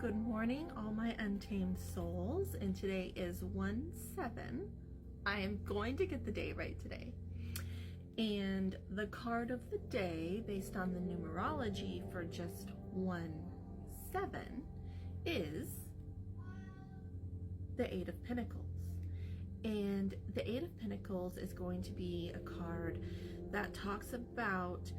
Good morning, all my untamed souls, and today is 1/7. I am going to get the day right today. And the card of the day, based on the numerology for just 1/7, is the Eight of Pentacles. And the Eight of Pentacles is going to be a card that talks about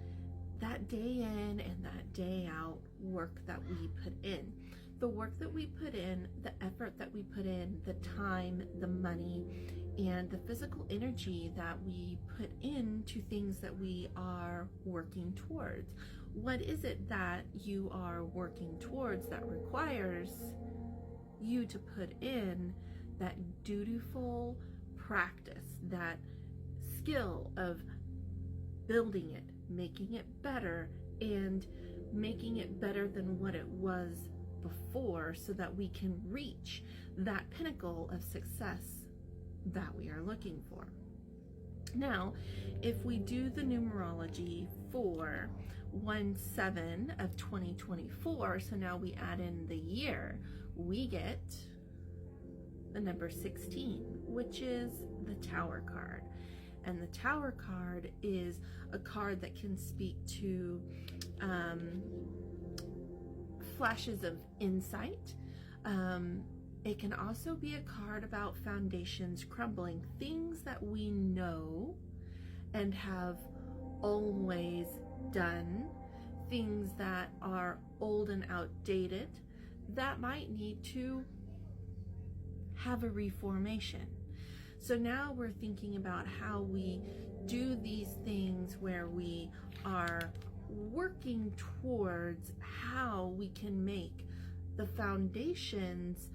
that day in and that day out work that we put in. The work that we put in, the effort that we put in, the time, the money, and the physical energy that we put into things that we are working towards. What is it that you are working towards that requires you to put in that dutiful practice, that skill of building it, making it better, and making it better than what it was before, so that we can reach that pinnacle of success that we are looking for. Now, if we do the numerology for 1/7 of 2024, so now we add in the year, we get the number 16, which is the Tower card. And the Tower card is a card that can speak to flashes of insight. It can also be a card about foundations crumbling, things that we know and have always done, things that are old and outdated that might need to have a reformation. So now we're thinking about how we do these things where we are working towards how we can make the foundations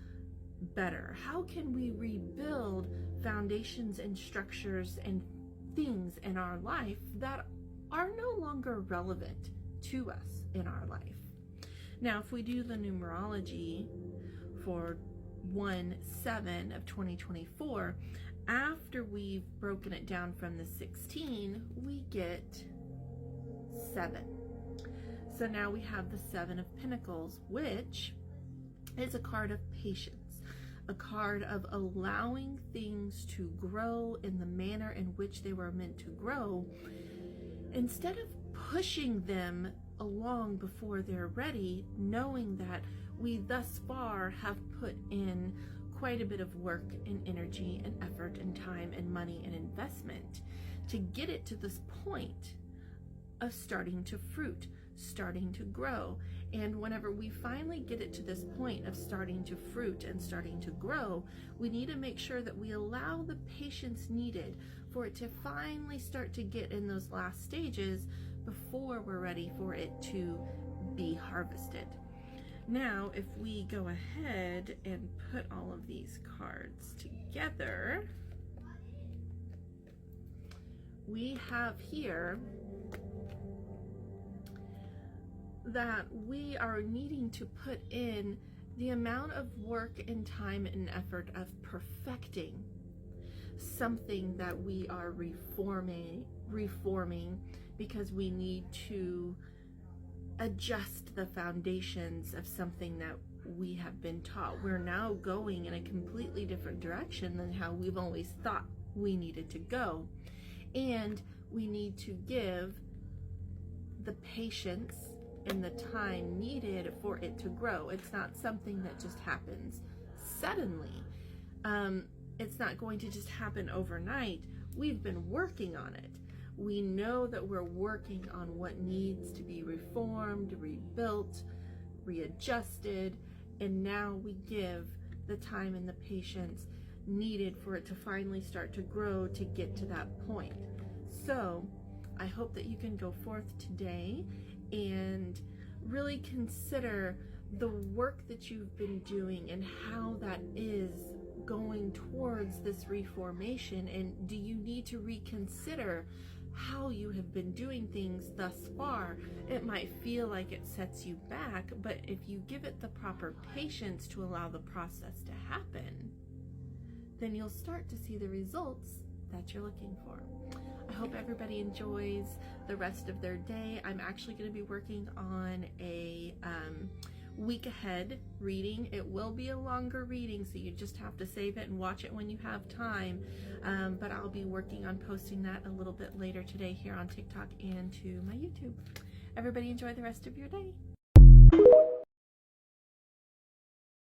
better. How can we rebuild foundations and structures and things in our life that are no longer relevant to us in our life? Now, if we do the numerology for 1/7 of 2024, after we've broken it down from the 16, we get 7. So now we have the 7 of Pentacles, which is a card of patience, a card of allowing things to grow in the manner in which they were meant to grow, instead of pushing them along before they're ready, knowing that we thus far have put in quite a bit of work and energy and effort and time and money and investment to get it to this point of starting to fruit, starting to grow. And whenever we finally get it to this point of starting to fruit and starting to grow, we need to make sure that we allow the patience needed for it to finally start to get in those last stages before we're ready for it to be harvested. Now, if we go ahead and put all of these cards together, we have here that we are needing to put in the amount of work and time and effort of perfecting something that we are reforming because we need to adjust the foundations of something that we have been taught. We're now going in a completely different direction than how we've always thought we needed to go. And we need to give the patience and the time needed for it to grow. It's not something that just happens suddenly. It's not going to just happen overnight. We've been working on it. We know that we're working on what needs to be reformed, rebuilt, readjusted, and now we give the time and the patience needed for it to finally start to grow to get to that point. So I hope that you can go forth today and really consider the work that you've been doing and how that is going towards this reformation. And do you need to reconsider how you have been doing things thus far? It might feel like it sets you back, but if you give it the proper patience to allow the process to happen, then you'll start to see the results that you're looking for. I hope everybody enjoys the rest of their day. I'm actually going to be working on a week ahead reading. It will be a longer reading, so you just have to save it and watch it when you have time. But I'll be working on posting that a little bit later today here on TikTok and to my YouTube. Everybody enjoy the rest of your day.